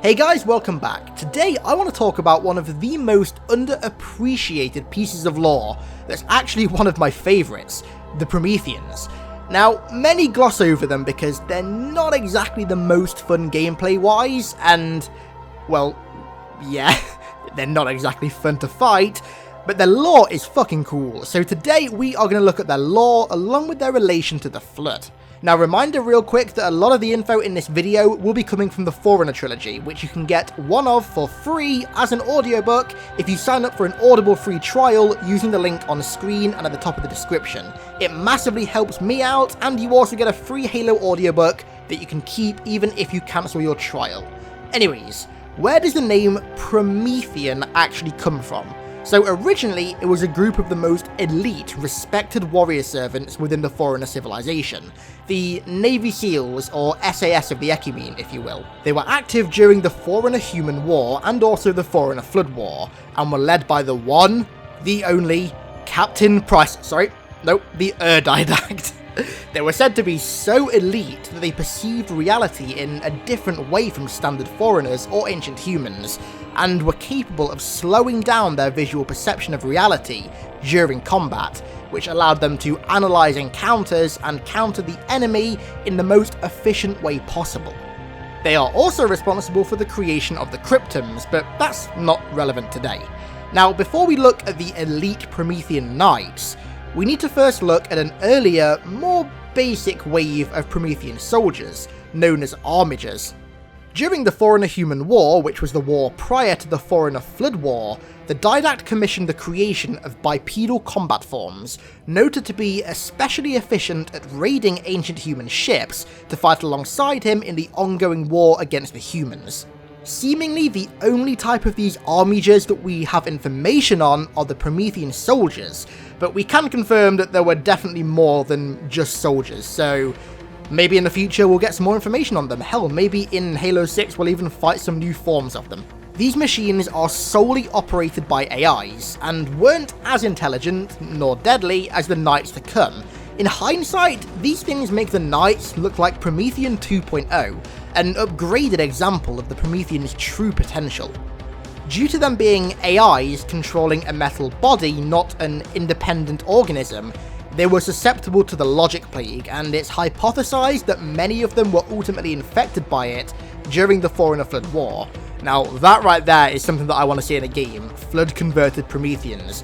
Hey guys, welcome back. Today I want to talk about one of the most underappreciated pieces of lore that's actually one of my favourites, the Prometheans. Now, many gloss over them because they're not exactly the most fun gameplay-wise, and, well, yeah, they're not exactly fun to fight, but their lore is fucking cool. So today we are going to look at their lore along with their relation to the Flood. Now, reminder real quick that a lot of the info in this video will be coming from the Forerunner trilogy, which you can get one of for free as an audiobook if you sign up for an Audible free trial using the link on screen and at the top of the description. It massively helps me out, and you also get a free Halo audiobook that you can keep even if you cancel your trial. Anyways, where does the name Promethean actually come from? So originally, it was a group of the most elite, respected warrior servants within the Forerunner civilization, the Navy SEALs, or SAS of the Ecumene, if you will. They were active during the Forerunner-Human War and also the Forerunner Flood War, and were led by the one, the only, the Ur-Didact. They were said to be so elite that they perceived reality in a different way from standard foreigners or ancient humans, and were capable of slowing down their visual perception of reality during combat, which allowed them to analyze encounters and counter the enemy in the most efficient way possible. They are also responsible for the creation of the Cryptums, but that's not relevant today. Now, before we look at the elite Promethean knights, we need to first look at an earlier, more basic wave of Promethean soldiers, known as Armatures. During the Forerunner-Human War, which was the war prior to the Forerunner Flood War, the Didact commissioned the creation of bipedal combat forms, noted to be especially efficient at raiding ancient human ships to fight alongside him in the ongoing war against the humans. Seemingly the only type of these Armatures that we have information on are the Promethean soldiers, but we can confirm that there were definitely more than just soldiers, so maybe in the future we'll get some more information on them. Hell, maybe in Halo 6 we'll even fight some new forms of them. These machines are solely operated by AIs, and weren't as intelligent, nor deadly, as the Knights to come. In hindsight, these things make the Knights look like Promethean 2.0, an upgraded example of the Prometheans' true potential. Due to them being AIs controlling a metal body, not an independent organism, they were susceptible to the Logic Plague, and it's hypothesized that many of them were ultimately infected by it during the Forerunner Flood War. Now, that right there is something that I want to see in a game, Flood-converted Prometheans.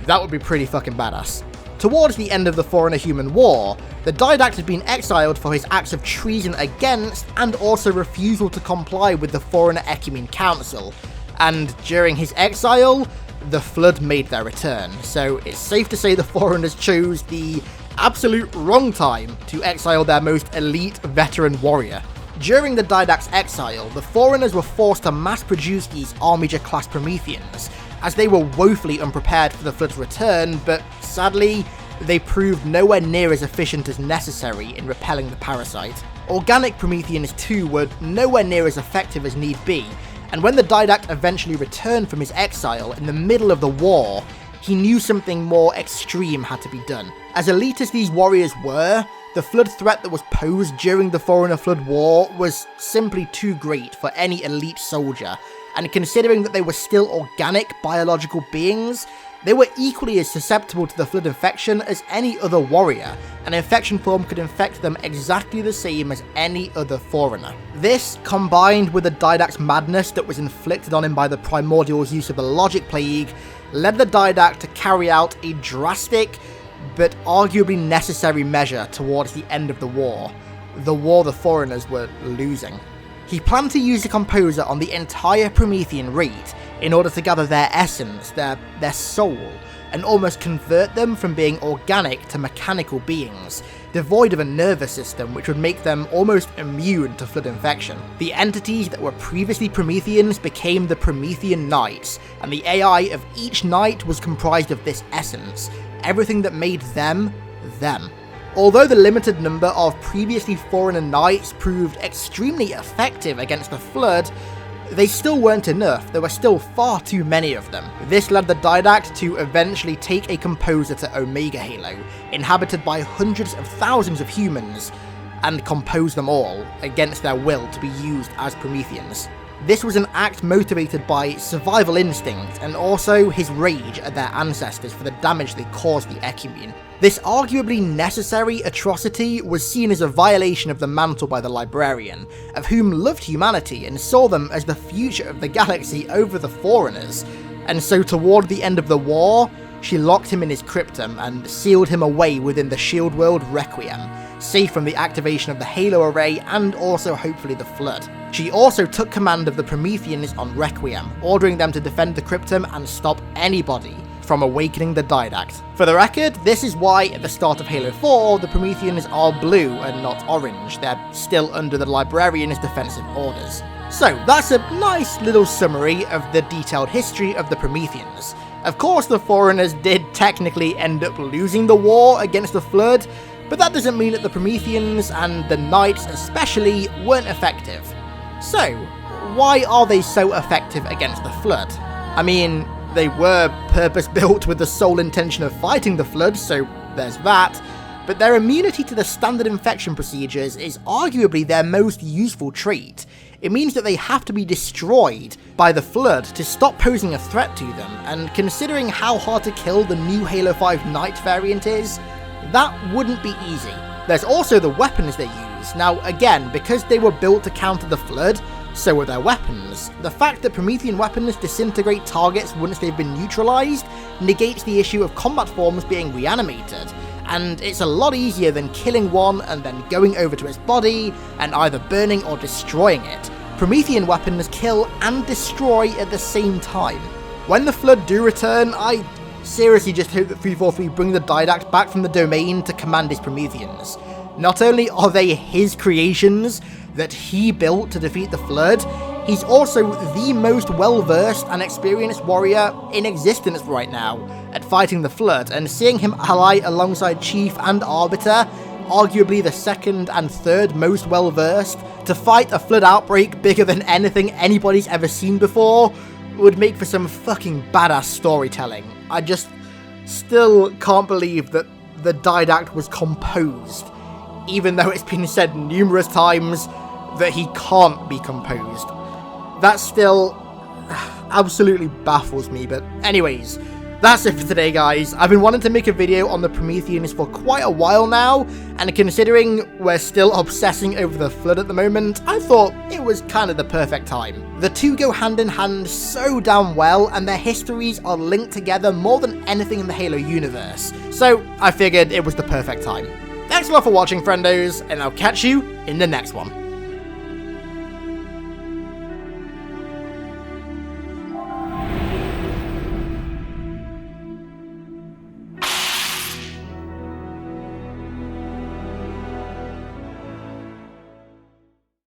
That would be pretty fucking badass. Towards the end of the Forerunner-Human War, the Didact had been exiled for his acts of treason against and also refusal to comply with the Forerunner Ecumene Council, and during his exile, the Flood made their return, so it's safe to say the Forerunners chose the absolute wrong time to exile their most elite veteran warrior. During the Didact's exile, the Forerunners were forced to mass-produce these Armature-class Prometheans, as they were woefully unprepared for the Flood's return, but sadly, they proved nowhere near as efficient as necessary in repelling the parasite. Organic Prometheans too were nowhere near as effective as need be, and when the Didact eventually returned from his exile in the middle of the war, he knew something more extreme had to be done. As elite as these warriors were, the Flood threat that was posed during the Forerunner Flood War was simply too great for any elite soldier, and considering that they were still organic biological beings, they were equally as susceptible to the Flood infection as any other warrior. An infection form could infect them exactly the same as any other Forerunner. This, combined with the Didact's madness that was inflicted on him by the Primordial's use of the Logic Plague, led the Didact to carry out a drastic, but arguably necessary measure towards the end of the war the Foreigners were losing. He planned to use the Composer on the entire Promethean race in order to gather their essence, their soul, and almost convert them from being organic to mechanical beings, devoid of a nervous system which would make them almost immune to Flood infection. The entities that were previously Prometheans became the Promethean Knights, and the AI of each Knight was comprised of this essence, everything that made them, them. Although the limited number of previously Forerunner Knights proved extremely effective against the Flood, they still weren't enough. There were still far too many of them. This led the Didact to eventually take a Composer to Omega Halo, inhabited by hundreds of thousands of humans, and compose them all, against their will, to be used as Prometheans. This was an act motivated by survival instinct and also his rage at their ancestors for the damage they caused the Ecumene. This arguably necessary atrocity was seen as a violation of the mantle by the Librarian, of whom loved humanity and saw them as the future of the galaxy over the Foreigners, and so toward the end of the war, she locked him in his cryptum and sealed him away within the Shield World Requiem, safe from the activation of the Halo Array and also hopefully the Flood. She also took command of the Prometheans on Requiem, ordering them to defend the cryptum and stop anybody from awakening the Didact. For the record, this is why at the start of Halo 4, the Prometheans are blue and not orange. They're still under the Librarian's defensive orders. So that's a nice little summary of the detailed history of the Prometheans. Of course, the Foreigners did technically end up losing the war against the Flood, but that doesn't mean that the Prometheans, and the Knights especially, weren't effective. So, why are they so effective against the Flood? I mean, they were purpose-built with the sole intention of fighting the Flood, so there's that, but their immunity to the standard infection procedures is arguably their most useful trait. It means that they have to be destroyed by the Flood to stop posing a threat to them, and considering how hard to kill the new Halo 5 Knight variant is, that wouldn't be easy. There's also the weapons they use. Now again, because they were built to counter the Flood, so were their weapons. The fact that Promethean weapons disintegrate targets once they've been neutralized negates the issue of combat forms being reanimated, and it's a lot easier than killing one and then going over to its body and either burning or destroying it. Promethean weapons kill and destroy at the same time. When the Flood do return, I seriously just hope that 343 bring the Didact back from the domain to command his Prometheans. Not only are they his creations that he built to defeat the Flood, he's also the most well-versed and experienced warrior in existence right now at fighting the Flood, and seeing him ally alongside Chief and Arbiter, arguably the second and third most well-versed, to fight a Flood outbreak bigger than anything anybody's ever seen before, would make for some fucking badass storytelling. I just still can't believe that the Didact was composed, even though it's been said numerous times that he can't be composed. That still absolutely baffles me, but anyways, that's it for today, guys. I've been wanting to make a video on the Prometheans for quite a while now, and considering we're still obsessing over the Flood at the moment, I thought it was kind of the perfect time. The two go hand in hand so damn well, and their histories are linked together more than anything in the Halo universe, so I figured it was the perfect time. Thanks a lot for watching, friendos, and I'll catch you in the next one.